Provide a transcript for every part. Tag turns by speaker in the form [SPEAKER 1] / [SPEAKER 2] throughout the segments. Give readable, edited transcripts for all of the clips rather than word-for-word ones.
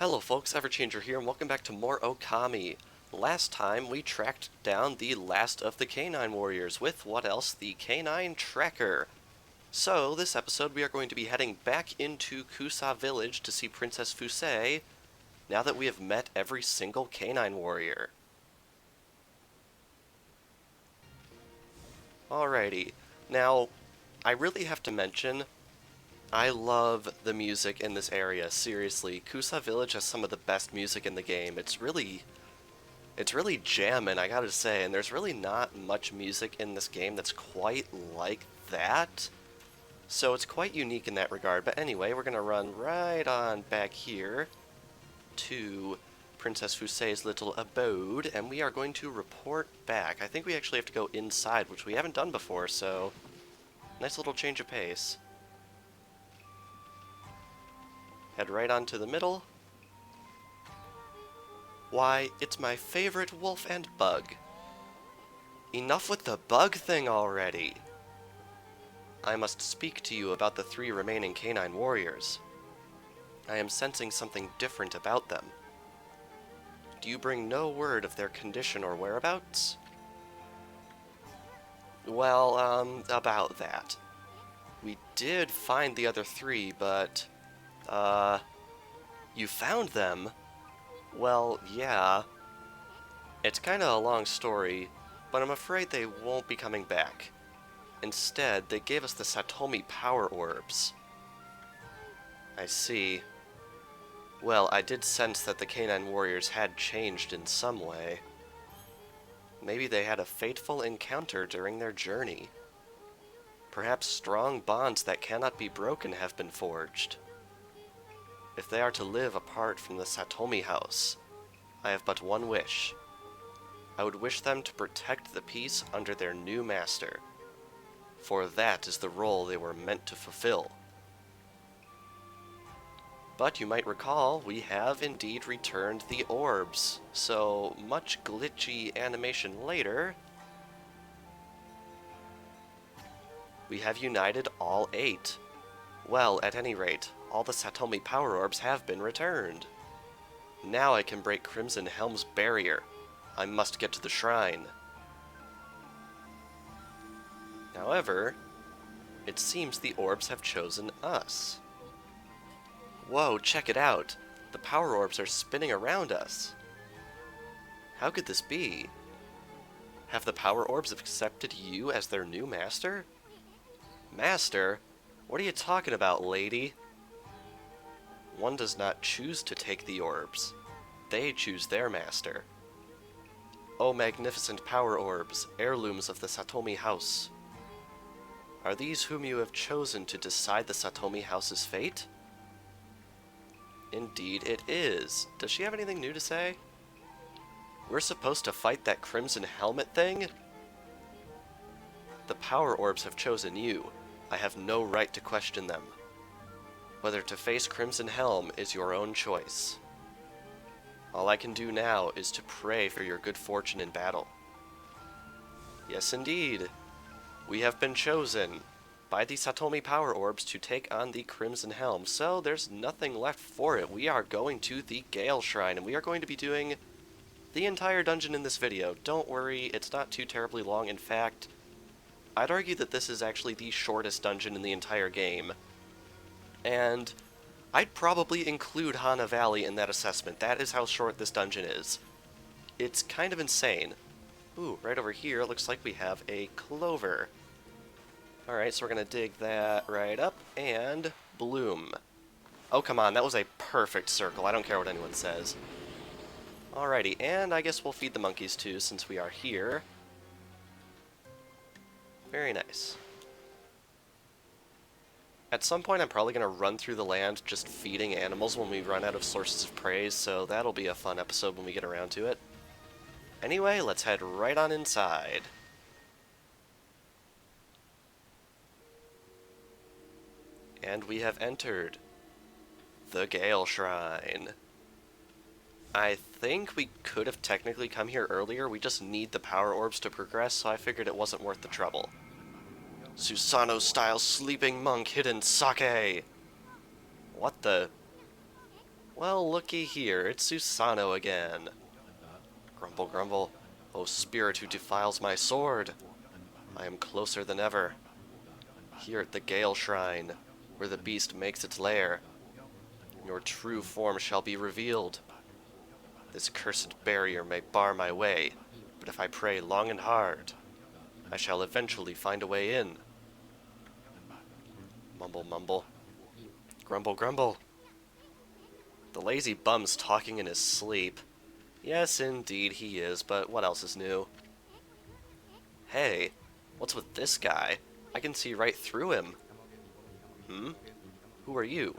[SPEAKER 1] Hello folks, Everchanger here, and welcome back to more Ōkami. Last time we tracked down the last of the Canine Warriors with, what else, the Canine Tracker. So, this episode we are going to be heading back into Kusa Village to see Princess Fusei, now that we have met every single Canine Warrior. Alrighty, now, I really have to mention, I love the music in this area, seriously. Kusa Village has some of the best music in the game. It's really jammin', I gotta say, and there's really not much music in this game that's quite like that. So it's quite unique in that regard. But anyway, we're gonna run right on back here to Princess Fusei's little abode, and we are going to report back. I think we actually have to go inside, which we haven't done before, so nice little change of pace. Head right on to the middle. Why, it's my favorite wolf and bug. Enough with the bug thing already. I must speak to you about the 3 remaining canine warriors. I am sensing something different about them. Do you bring no word of their condition or whereabouts? Well, about that. We did find the other 3, but you found them? Well, yeah. It's kinda a long story, but I'm afraid they won't be coming back. Instead, they gave us the Satomi power orbs. I see. Well, I did sense that the canine warriors had changed in some way. Maybe they had a fateful encounter during their journey. Perhaps strong bonds that cannot be broken have been forged. If they are to live apart from the Satomi house, I have but one wish. I would wish them to protect the peace under their new master, for that is the role they were meant to fulfill. But you might recall, we have indeed returned the orbs, so much glitchy animation later, we have united all 8. Well, at any rate, all the Satomi power orbs have been returned. Now I can break Crimson Helm's barrier. I must get to the shrine. However, it seems the orbs have chosen us. Whoa, check it out. The power orbs are spinning around us. How could this be? Have the power orbs accepted you as their new master? Master? What are you talking about, lady? One does not choose to take the orbs. They choose their master. O magnificent power orbs, heirlooms of the Satomi house. Are these whom you have chosen to decide the Satomi house's fate? Indeed it is. Does she have anything new to say? We're supposed to fight that crimson helmet thing? The power orbs have chosen you. I have no right to question them. Whether to face Crimson Helm is your own choice. All I can do now is to pray for your good fortune in battle. Yes, indeed. We have been chosen by the Satomi power orbs to take on the Crimson Helm, so there's nothing left for it. We are going to the Gale Shrine, and we are going to be doing the entire dungeon in this video. Don't worry, it's not too terribly long. In fact, I'd argue that this is actually the shortest dungeon in the entire game. And I'd probably include Hana Valley in that assessment. That is how short this dungeon is. It's kind of insane. Ooh, right over here, looks like we have a clover. Alright, so we're gonna dig that right up, and bloom. Oh, come on, that was a perfect circle. I don't care what anyone says. Alrighty, and I guess we'll feed the monkeys too, since we are here. Very nice. At some point I'm probably going to run through the land just feeding animals when we run out of sources of praise, so that'll be a fun episode when we get around to it. Anyway, let's head right on inside. And we have entered the Gale Shrine. I think we could have technically come here earlier, we just need the power orbs to progress, so I figured it wasn't worth the trouble. Susano-style sleeping monk hidden sake! What the... Well, looky here, it's Susanoo again. Grumble, grumble. O spirit who defiles my sword! I am closer than ever. Here at the Gale Shrine, where the beast makes its lair, your true form shall be revealed. This cursed barrier may bar my way, but if I pray long and hard, I shall eventually find a way in. Mumble, mumble. Grumble, grumble. The lazy bum's talking in his sleep. Yes, indeed he is, but what else is new? Hey, what's with this guy? I can see right through him. Hmm? Who are you?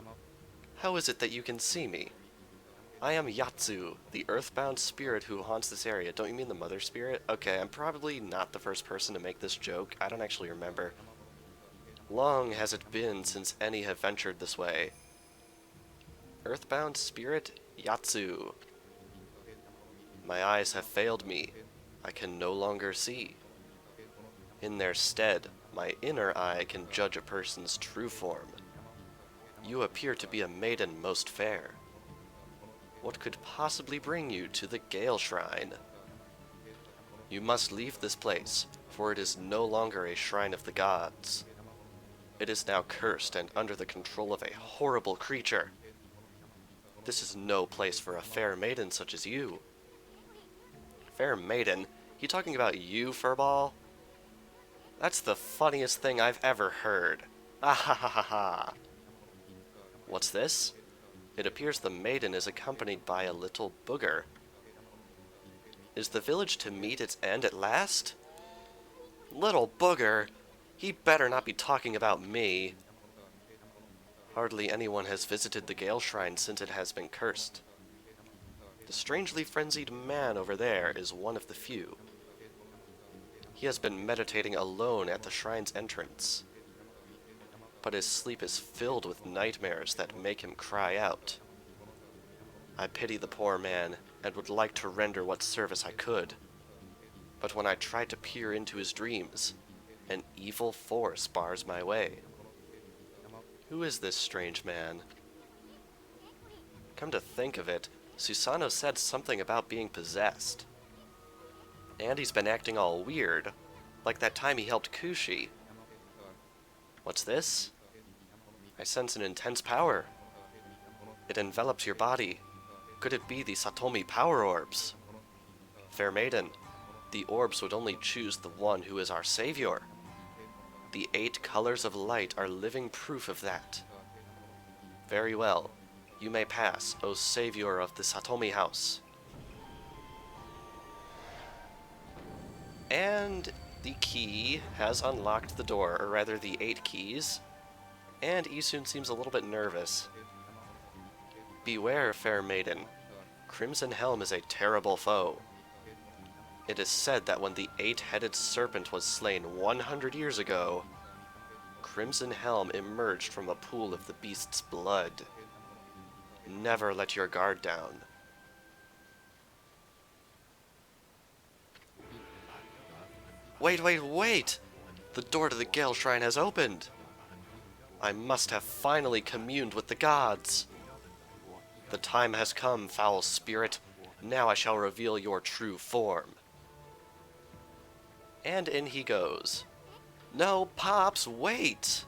[SPEAKER 1] How is it that you can see me? I am Yatsu, the earthbound spirit who haunts this area. Don't you mean the mother spirit? Okay, I'm probably not the first person to make this joke. I don't actually remember. Long has it been since any have ventured this way. Earthbound spirit Yatsu. My eyes have failed me. I can no longer see. In their stead, my inner eye can judge a person's true form. You appear to be a maiden most fair. What could possibly bring you to the Gale Shrine? You must leave this place, for it is no longer a shrine of the gods. It is now cursed and under the control of a horrible creature. This is no place for a fair maiden such as you. Fair maiden? You talking about you, Furball? That's the funniest thing I've ever heard. Ah ha ha ha ha. What's this? It appears the maiden is accompanied by a little booger. Is the village to meet its end at last? Little booger? He better not be talking about me. Hardly anyone has visited the Gale Shrine since it has been cursed. The strangely frenzied man over there is one of the few. He has been meditating alone at the shrine's entrance, but his sleep is filled with nightmares that make him cry out. I pity the poor man, and would like to render what service I could, but when I try to peer into his dreams, an evil force bars my way. Who is this strange man? Come to think of it, Susanoo said something about being possessed. And he's been acting all weird, like that time he helped Kushi. What's this? I sense an intense power. It envelops your body. Could it be the Satomi power orbs? Fair maiden, the orbs would only choose the one who is our savior. The 8 colors of light are living proof of that. Very well. You may pass, O savior of the Satomi house. And the key has unlocked the door, or rather the 8 keys. And Isun seems a little bit nervous. Beware, fair maiden. Crimson Helm is a terrible foe. It is said that when the 8-headed serpent was slain 100 years ago, Crimson Helm emerged from a pool of the beast's blood. Never let your guard down. Wait, wait, wait! The door to the Gale Shrine has opened! I must have finally communed with the gods. The time has come, foul spirit. Now I shall reveal your true form. And in he goes. No, Pops, wait!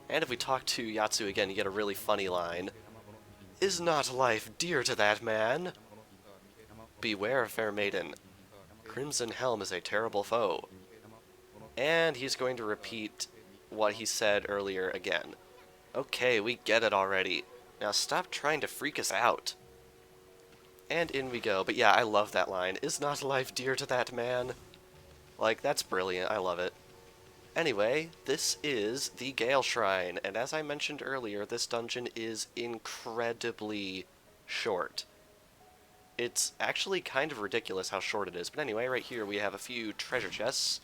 [SPEAKER 1] And if we talk to Yatsu again, you get a really funny line. Is not life dear to that man? Beware, fair maiden. Crimson Helm is a terrible foe. And he's going to repeat what he said earlier again. Okay, we get it already. Now stop trying to freak us out. And in we go. But yeah, I love that line. Is not life dear to that man? Like, that's brilliant. I love it. Anyway, this is the Gale Shrine, and as I mentioned earlier, this dungeon is incredibly short. It's actually kind of ridiculous how short it is, but anyway, right here we have a few treasure chests.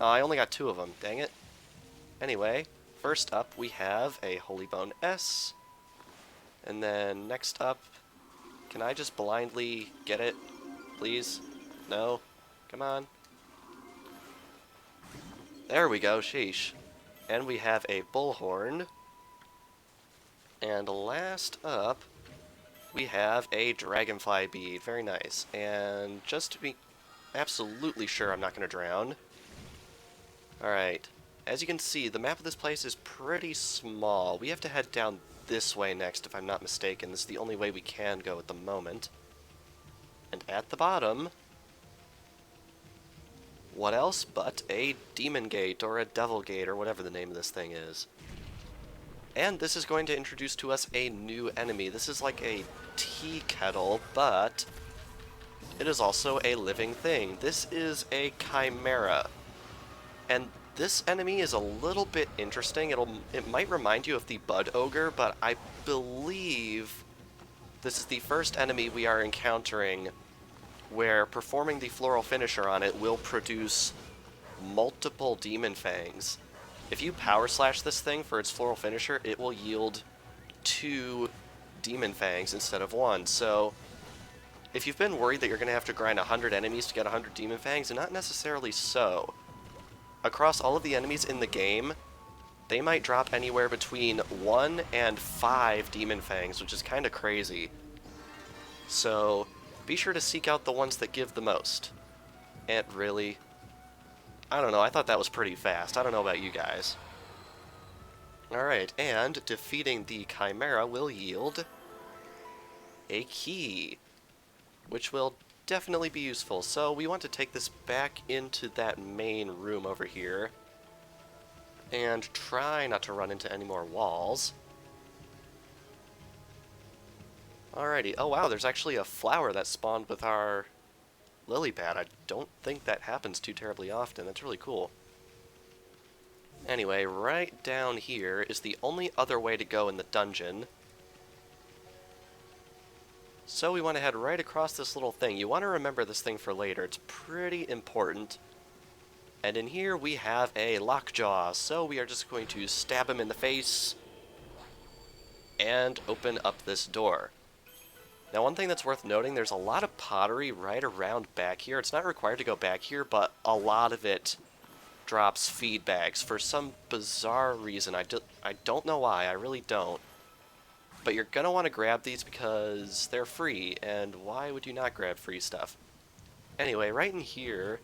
[SPEAKER 1] I only got 2 of them, dang it. Anyway, first up we have a Holy Bone S, and then next up, can I just blindly get it, please? No? Come on. There we go, sheesh. And we have a bullhorn. And last up, we have a dragonfly bead. Very nice. And just to be absolutely sure I'm not going to drown. Alright. As you can see, the map of this place is pretty small. We have to head down this way next, if I'm not mistaken. This is the only way we can go at the moment. And at the bottom, what else but a demon gate, or a devil gate, or whatever the name of this thing is. And this is going to introduce to us a new enemy. This is like a tea kettle, but it is also a living thing. This is a chimera. And this enemy is a little bit interesting. It might remind you of the Bud Ogre, but I believe this is the first enemy we are encountering where performing the floral finisher on it will produce multiple demon fangs. If you power slash this thing for its floral finisher, it will yield 2 demon fangs instead of 1. So if you've been worried that you're going to have to grind 100 enemies to get 100 demon fangs, not necessarily so. Across all of the enemies in the game, they might drop anywhere between 1 and 5 demon fangs, which is kind of crazy. So be sure to seek out the ones that give the most. And really, I don't know, I thought that was pretty fast. I don't know about you guys. Alright, and defeating the Chimera will yield a key, which will definitely be useful. So we want to take this back into that main room over here and try not to run into any more walls. Alrighty. Oh wow, there's actually a flower that spawned with our lily pad. I don't think that happens too terribly often. That's really cool. Anyway, right down here is the only other way to go in the dungeon. So we want to head right across this little thing. You want to remember this thing for later. It's pretty important. And in here we have a lockjaw. So we are just going to stab him in the face and open up this door. Now, one thing that's worth noting, there's a lot of pottery right around back here. It's not required to go back here, but a lot of it drops feed bags for some bizarre reason. I don't know why, I really don't. But you're going to want to grab these because they're free, and why would you not grab free stuff? Anyway, right in here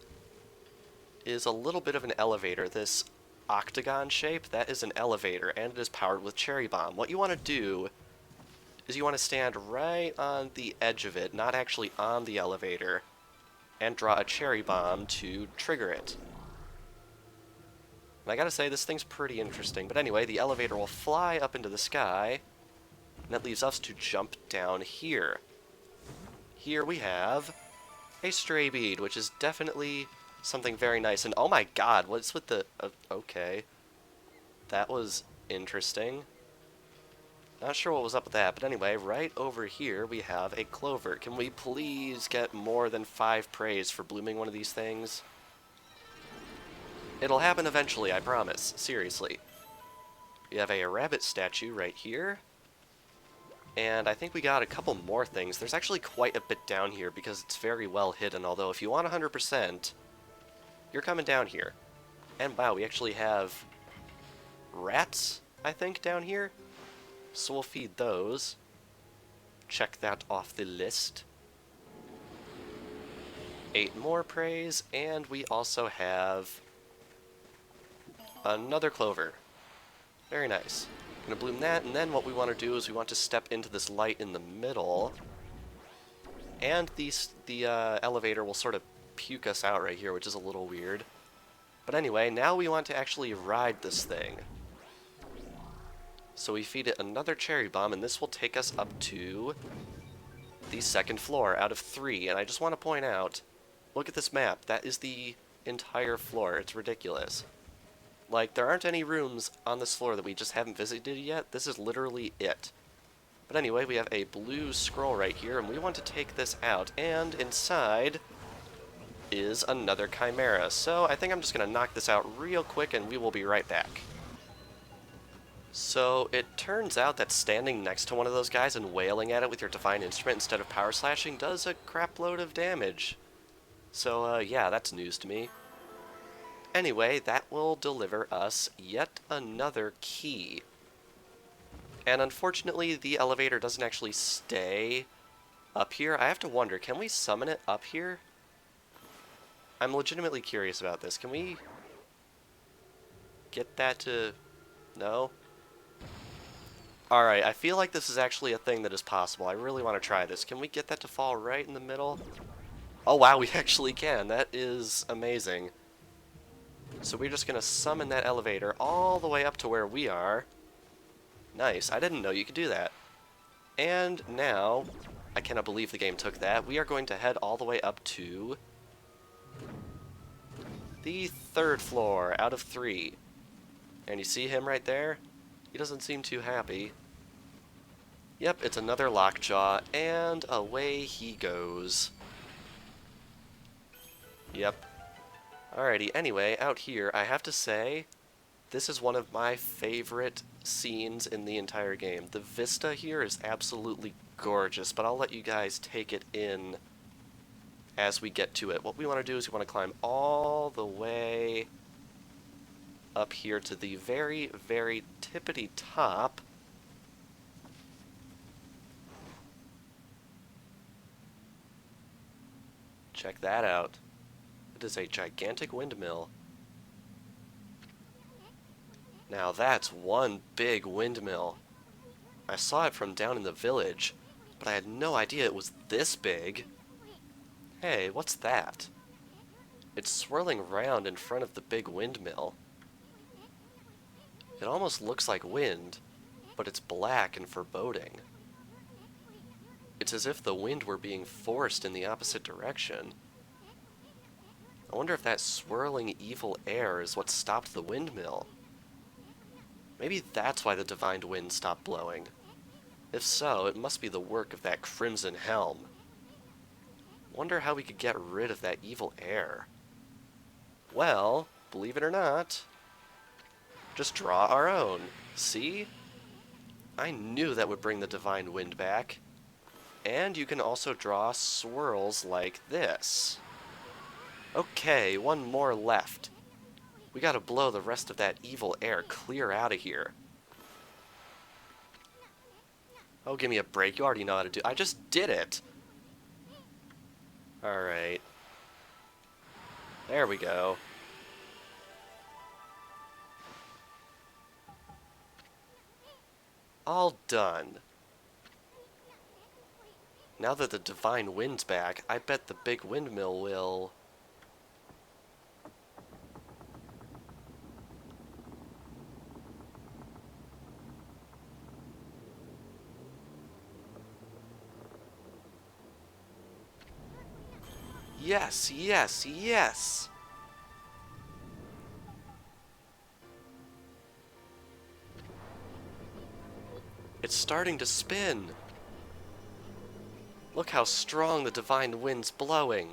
[SPEAKER 1] is a little bit of an elevator. This octagon shape, that is an elevator, and it is powered with cherry bomb. What you want to do is you want to stand right on the edge of it, not actually on the elevator, and draw a cherry bomb to trigger it. And I gotta say, this thing's pretty interesting. But anyway, the elevator will fly up into the sky, and that leaves us to jump down here. Here we have a stray bead, which is definitely something very nice. And oh my god, what's with the... okay. That was interesting. Not sure what was up with that, but anyway, right over here we have a clover. Can we please get more than 5 praise for blooming one of these things? It'll happen eventually, I promise. Seriously. We have a rabbit statue right here. And I think we got a couple more things. There's actually quite a bit down here because it's very well hidden, although if you want 100%, you're coming down here. And wow, we actually have rats, I think, down here. So we'll feed those. Check that off the list. 8 more praise, and we also have another clover. Very nice. Gonna bloom that, and then what we want to do is we want to step into this light in the middle. And the elevator will sort of puke us out right here, which is a little weird. But anyway, now we want to actually ride this thing. So we feed it another cherry bomb, and this will take us up to the 2nd floor out of 3. And I just want to point out, look at this map. That is the entire floor. It's ridiculous. Like, there aren't any rooms on this floor that we just haven't visited yet. This is literally it. But anyway, we have a blue scroll right here, and we want to take this out. And inside is another chimera. So I think I'm just going to knock this out real quick, and we will be right back. So it turns out that standing next to one of those guys and wailing at it with your divine instrument instead of power slashing does a crap load of damage. So yeah, that's news to me. Anyway, that will deliver us yet another key. And unfortunately, the elevator doesn't actually stay up here. I have to wonder, can we summon it up here? I'm legitimately curious about this. Can we get that to... No? Alright, I feel like this is actually a thing that is possible. I really want to try this. Can we get that to fall right in the middle? Oh wow, we actually can. That is amazing. So we're just going to summon that elevator all the way up to where we are. Nice. I didn't know you could do that. And now, I cannot believe the game took that. We are going to head all the way up to the 3rd floor out of 3. And you see him right there? He doesn't seem too happy. Yep, it's another lockjaw, and away he goes. Yep. Alrighty, anyway, out here, I have to say, this is one of my favorite scenes in the entire game. The vista here is absolutely gorgeous, but I'll let you guys take it in as we get to it. What we want to do is we want to climb all the way up here to the very, very tippity top. Check that out. It is a gigantic windmill. Now that's one big windmill. I saw it from down in the village, but I had no idea it was this big. Hey, what's that? It's swirling around in front of the big windmill. It almost looks like wind, but it's black and foreboding. It's as if the wind were being forced in the opposite direction. I wonder if that swirling evil air is what stopped the windmill. Maybe that's why the divine wind stopped blowing. If so, it must be the work of that crimson helm. Wonder how we could get rid of that evil air. Well, believe it or not, just draw our own. See? I knew that would bring the divine wind back. And you can also draw swirls like this. Okay, one more left. We gotta blow the rest of that evil air clear out of here. Oh, give me a break. You already know how to do... I just did it! Alright. There we go. All done. Now that the divine wind's back, I bet the big windmill will... Yes, yes, yes! It's starting to spin! Look how strong the divine wind's blowing!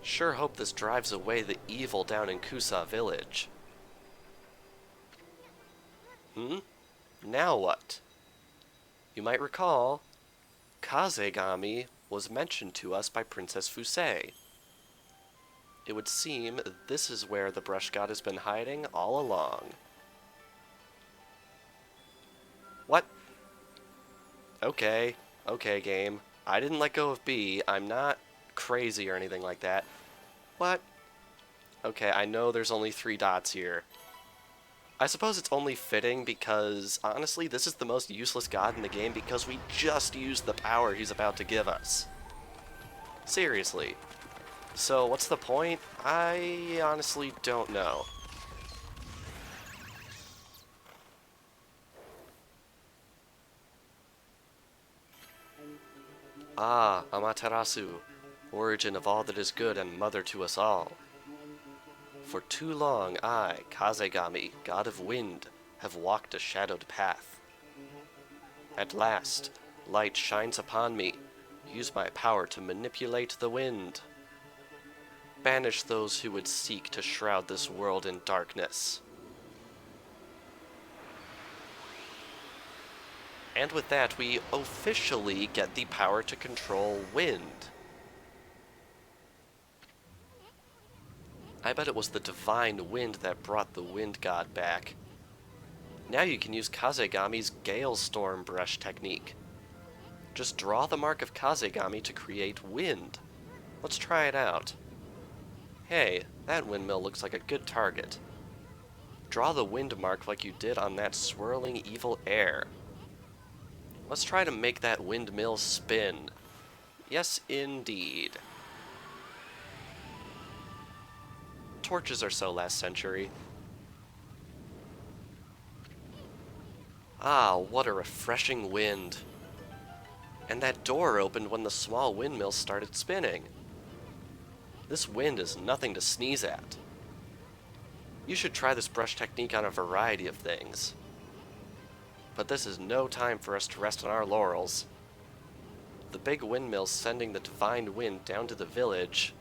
[SPEAKER 1] Sure hope this drives away the evil down in Kusa village. Now what? You might recall, Kazegami was mentioned to us by Princess Fusei. It would seem this is where the brush god has been hiding all along. What? Okay, game. I didn't let go of B. I'm not crazy or anything like that. What? Okay, I know there's only 3 dots here. I suppose it's only fitting because, honestly, this is the most useless god in the game because we just used the power he's about to give us. Seriously. So, what's the point? I honestly don't know. Ah, Amaterasu, origin of all that is good and mother to us all. For too long I, Kazegami, god of wind, have walked a shadowed path. At last, light shines upon me. Use my power to manipulate the wind. Banish those who would seek to shroud this world in darkness. And with that, we officially get the power to control wind. I bet it was the divine wind that brought the wind god back. Now you can use Kazegami's Gale Storm brush technique. Just draw the mark of Kazegami to create wind. Let's try it out. Hey, that windmill looks like a good target. Draw the wind mark like you did on that swirling evil air. Let's try to make that windmill spin. Yes, indeed. Torches are so last century. Ah, what a refreshing wind. And that door opened when the small windmill started spinning. This wind is nothing to sneeze at. You should try this brush technique on a variety of things. But this is no time for us to rest on our laurels. The big windmill's sending the divine wind down to the village,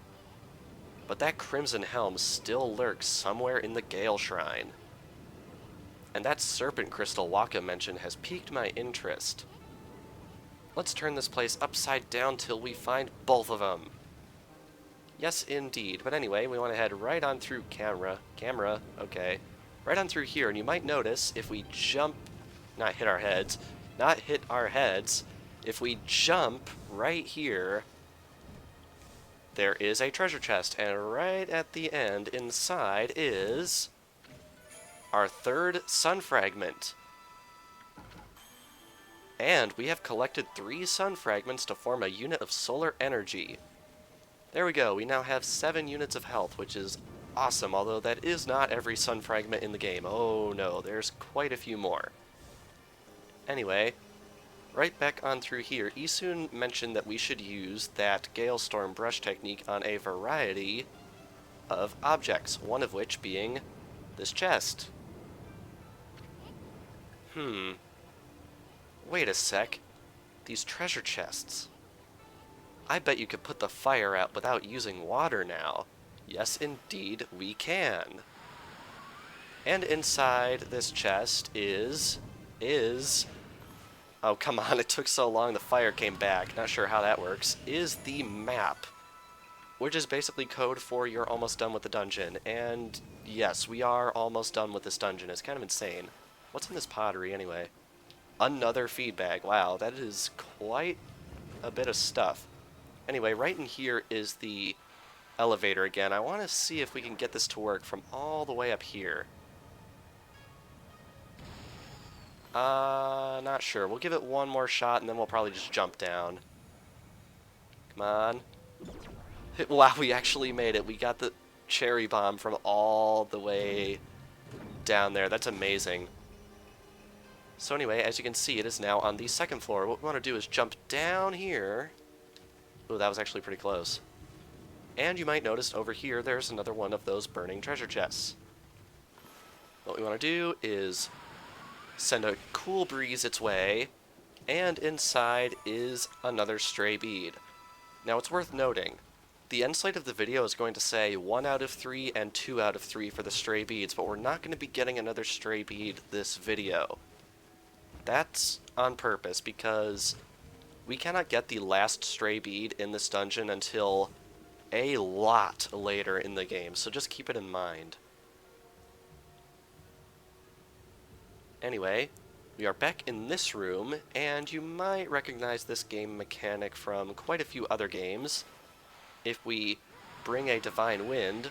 [SPEAKER 1] but that crimson helm still lurks somewhere in the Gale Shrine. And that serpent crystal Waka mentioned has piqued my interest. Let's turn this place upside down till we find both of them. Yes, indeed. But anyway, we want to head right on through okay. Right on through here, and you might notice if we jump, not hit our heads, if we jump right here, there is a treasure chest, and right at the end, inside, is our third sun fragment. And we have collected 3 sun fragments to form a unit of solar energy. There we go, we now have 7 units of health, which is awesome, although that is not every sun fragment in the game. Oh no, there's quite a few more. Anyway, right back on through here, Isun mentioned that we should use that Gale Storm brush technique on a variety of objects, one of which being this chest. Wait a sec. These treasure chests. I bet you could put the fire out without using water now. Yes, indeed, we can. And inside this chest is... Oh, come on, it took so long the fire came back. Not sure how that works. Is the map, which is basically code for you're almost done with the dungeon. And yes, we are almost done with this dungeon. It's kind of insane. What's in this pottery anyway? Another feed bag. Wow, that is quite a bit of stuff. Anyway, right in here is the elevator again. I want to see if we can get this to work from all the way up here. Not sure. We'll give it one more shot and then we'll probably just jump down. Come on. Wow, we actually made it. We got the cherry bomb from all the way down there. That's amazing. So anyway, as you can see, it is now on the 2nd floor. What we want to do is jump down here. Ooh, that was actually pretty close. And you might notice over here there's another one of those burning treasure chests. What we want to do is send a cool breeze its way, and inside is another stray bead. Now it's worth noting, the end slate of the video is going to say 1 out of 3 and 2 out of 3 for the stray beads, but we're not going to be getting another stray bead this video. That's on purpose, because we cannot get the last stray bead in this dungeon until a lot later in the game, so just keep it in mind. Anyway, we are back in this room, and you might recognize this game mechanic from quite a few other games. If we bring a divine wind...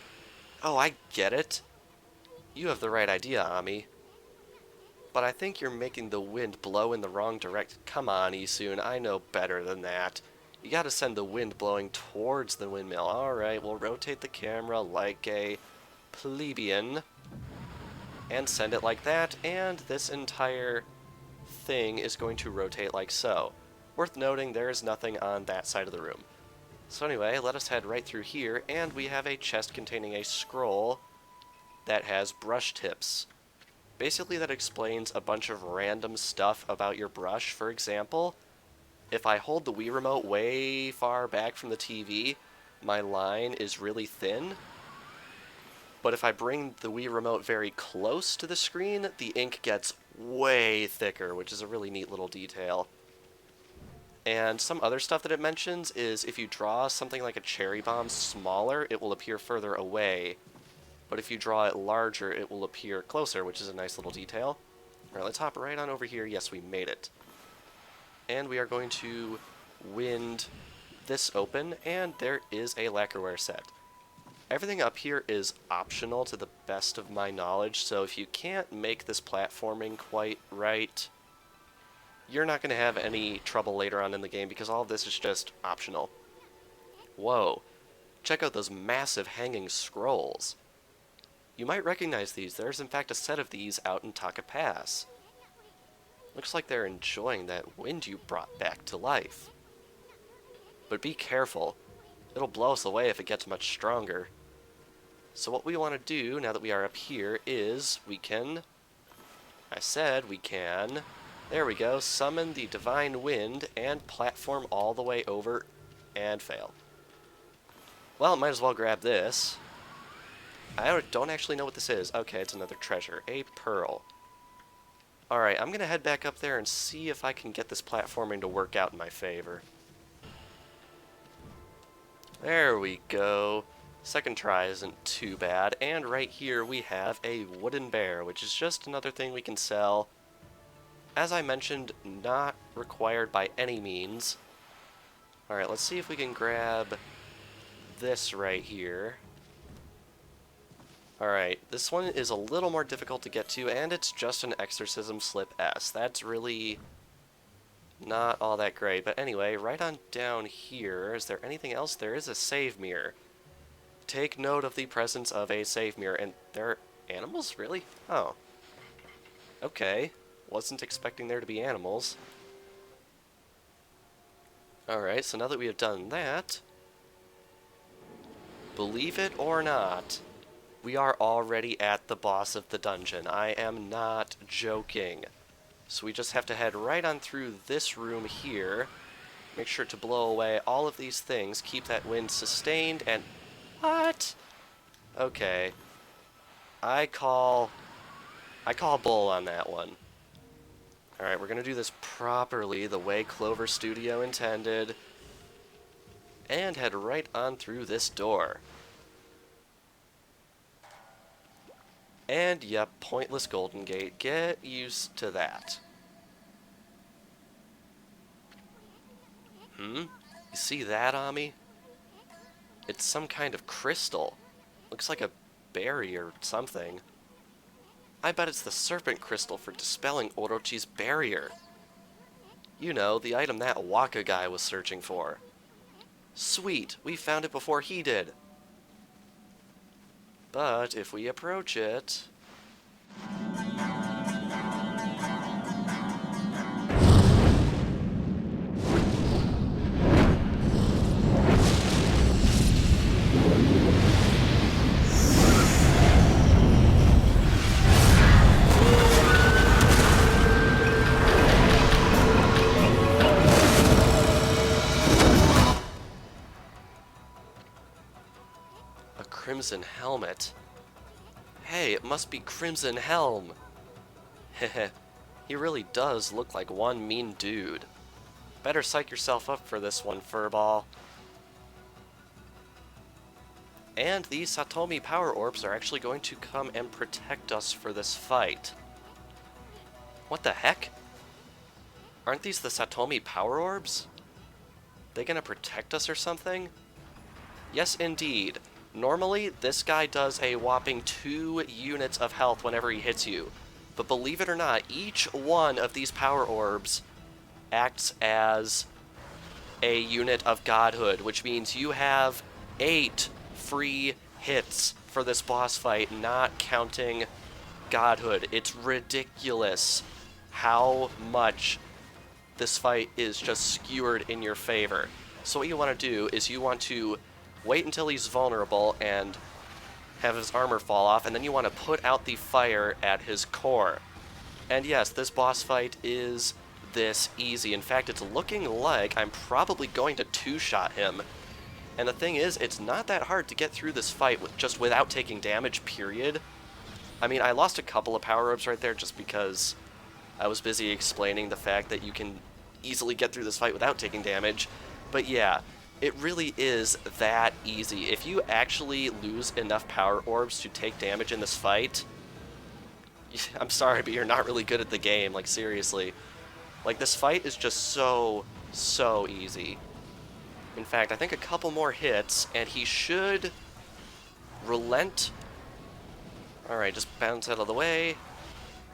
[SPEAKER 1] Oh, I get it! You have the right idea, Ami. But I think you're making the wind blow in the wrong direction. Come on, Isun, I know better than that. You gotta send the wind blowing towards the windmill. Alright, we'll rotate the camera like a plebeian. And send it like that, and this entire thing is going to rotate like so. Worth noting, there is nothing on that side of the room. So anyway, let us head right through here, and we have a chest containing a scroll that has brush tips. Basically, that explains a bunch of random stuff about your brush. For example, if I hold the Wii Remote way far back from the TV, my line is really thin. But if I bring the Wii Remote very close to the screen, the ink gets way thicker, which is a really neat little detail. And some other stuff that it mentions is if you draw something like a cherry bomb smaller, it will appear further away. But if you draw it larger, it will appear closer, which is a nice little detail. Alright, let's hop right on over here. Yes, we made it. And we are going to wind this open, and there is a lacquerware set. Everything up here is optional to the best of my knowledge, so if you can't make this platforming quite right, you're not going to have any trouble later on in the game because all of this is just optional. Whoa, check out those massive hanging scrolls. You might recognize these. There's in fact a set of these out in Taka Pass. Looks like they're enjoying that wind you brought back to life. But be careful. It'll blow us away if it gets much stronger. So what we want to do, now that we are up here, is we can... There we go, summon the Divine Wind and platform all the way over and fail. Well, might as well grab this. I don't actually know what this is. Okay, it's another treasure. A pearl. Alright, I'm going to head back up there and see if I can get this platforming to work out in my favor. There we go. Second try isn't too bad. And right here we have a wooden bear, which is just another thing we can sell. As I mentioned, not required by any means. Alright, let's see if we can grab this right here. Alright, this one is a little more difficult to get to, and it's just an Exorcism Slip S. That's really not all that great. But anyway, right on down here, is there anything else? There is a save mirror. Take note of the presence of a save mirror. And there are animals? Really? Oh. Okay. Wasn't expecting there to be animals. Alright, so now that we have done that, believe it or not, we are already at the boss of the dungeon. I am not joking. So we just have to head right on through this room here. Make sure to blow away all of these things. Keep that wind sustained and... What? Okay. I call bull on that one. Alright, we're going to do this properly, the way Clover Studio intended. And head right on through this door. And, yep, pointless Golden Gate. Get used to that. You see that, Ami? It's some kind of crystal. Looks like a berry or something. I bet it's the serpent crystal for dispelling Orochi's barrier. You know, the item that Waka guy was searching for. Sweet, we found it before he did. But if we approach it... Crimson helmet. Hey, it must be Crimson Helm. Heh, he really does look like one mean dude. Better psych yourself up for this one, furball. And these Satomi power orbs are actually going to come and protect us for this fight. What the heck? Aren't these the Satomi power orbs? They gonna protect us or something? Yes, indeed. Normally, this guy does a whopping 2 units of health whenever he hits you. But believe it or not, each one of these power orbs acts as a unit of godhood, which means you have 8 free hits for this boss fight, not counting godhood. It's ridiculous how much this fight is just skewered in your favor. So what you want to do is you want to wait until he's vulnerable and have his armor fall off, and then you want to put out the fire at his core. And yes, this boss fight is this easy. In fact, it's looking like I'm probably going to two-shot him. And the thing is, it's not that hard to get through this fight just without taking damage, period. I mean, I lost a couple of power-ups right there just because I was busy explaining the fact that you can easily get through this fight without taking damage. But yeah, it really is that easy. If you actually lose enough power orbs to take damage in this fight, I'm sorry, but you're not really good at the game, like, seriously. Like, this fight is just so easy. In fact, I think a couple more hits, and he should relent. Alright, just bounce out of the way.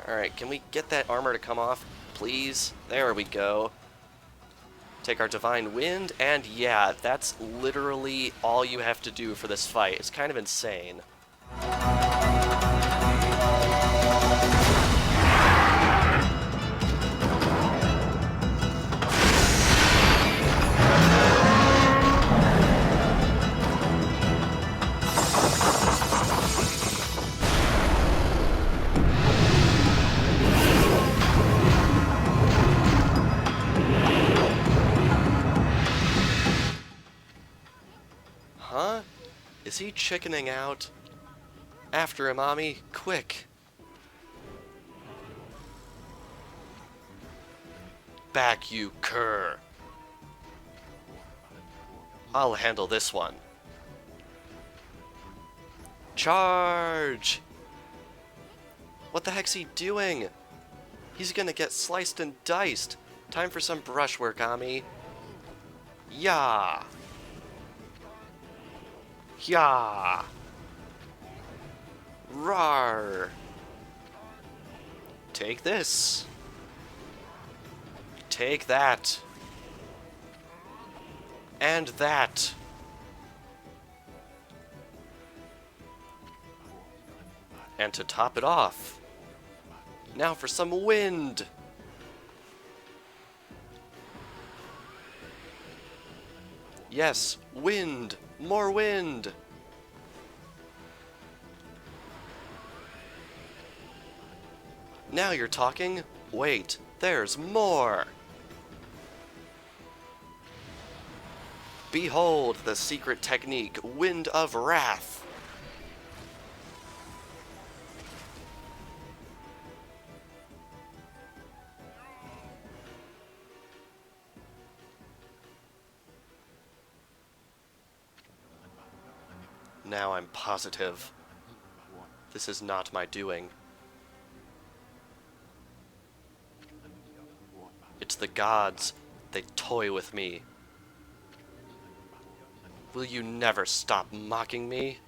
[SPEAKER 1] Alright, can we get that armor to come off, please? There we go. Take our Divine Wind, and yeah, that's literally all you have to do for this fight. It's kind of insane. Huh? Is he chickening out? After him, Ami, quick! Back, you cur! I'll handle this one. Charge! What the heck's he doing? He's gonna get sliced and diced. Time for some brushwork, Ami. Yah! Yah! Rar! Take this. Take that. And that. And to top it off, now for some wind. Yes, wind. More wind. Now you're talking. Wait, there's more. Behold the secret technique, Wind of Wrath. Now I'm positive. This is not my doing. It's the gods. They toy with me. Will you never stop mocking me?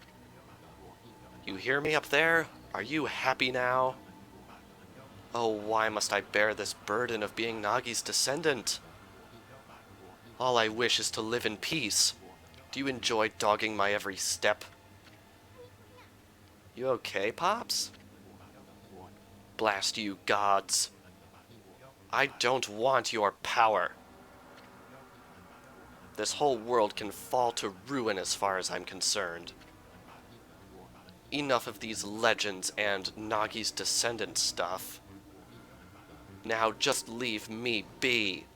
[SPEAKER 1] You hear me up there? Are you happy now? Oh, why must I bear this burden of being Nagi's descendant? All I wish is to live in peace. Do you enjoy dogging my every step? You okay, Pops? Blast you, gods. I don't want your power. This whole world can fall to ruin as far as I'm concerned. Enough of these legends and Nagi's descendant stuff. Now just leave me be.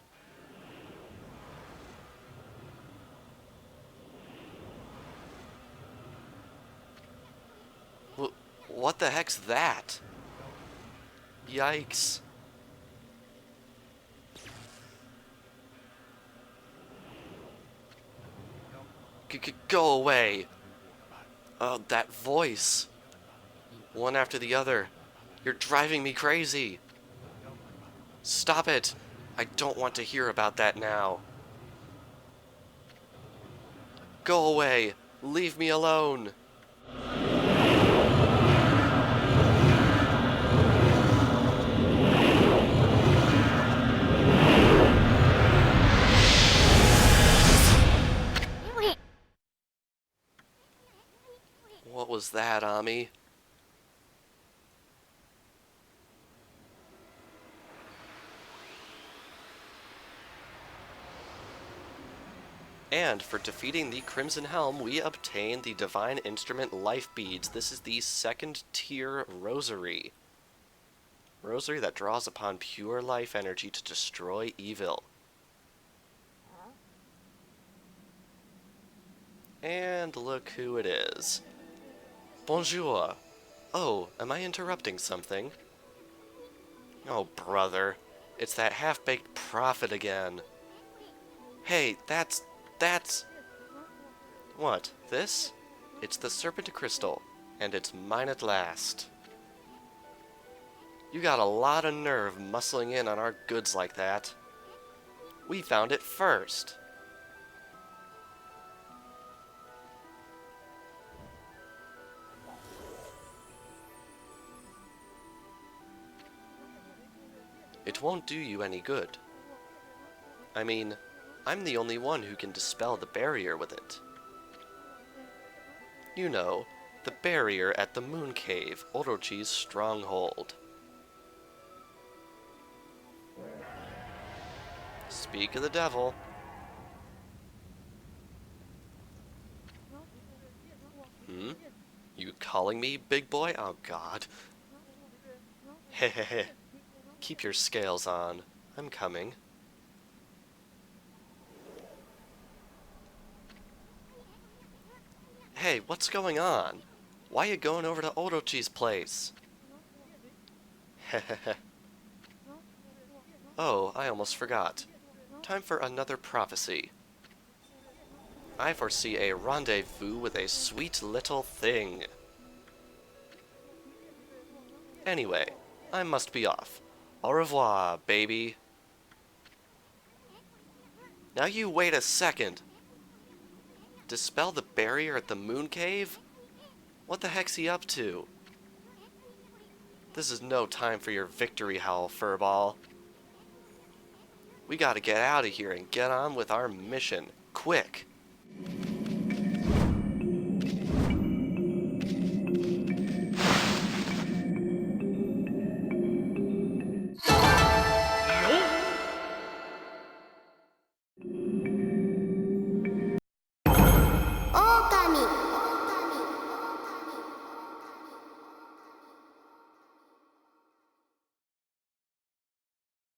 [SPEAKER 1] What the heck's that? Yikes. Go away. Oh, that voice. One after the other. You're driving me crazy. Stop it. I don't want to hear about that now. Go away. Leave me alone. What was that, Ami? And for defeating the Crimson Helm, we obtain the Divine Instrument Life Beads. This is the second tier rosary. Rosary that draws upon pure life energy to destroy evil. And look who it is. Bonjour. Oh, am I interrupting something? Oh, brother. It's that half-baked prophet again. Hey, that's... What, this? It's the Serpent Crystal, and it's mine at last. You got a lot of nerve muscling in on our goods like that. We found it first. It won't do you any good. I mean, I'm the only one who can dispel the barrier with it. You know, the barrier at the Moon Cave, Orochi's stronghold. Speak of the devil. Hmm? You calling me, big boy? Oh god. Hehehe. Keep your scales on. I'm coming. Hey, what's going on? Why you going over to Orochi's place? Hehehe. Oh, I almost forgot. Time for another prophecy. I foresee a rendezvous with a sweet little thing. Anyway, I must be off. Au revoir, baby. Now you wait a second. Dispel the barrier at the Moon Cave? What the heck's he up to? This is no time for your victory howl, furball. We gotta get out of here and get on with our mission. Quick!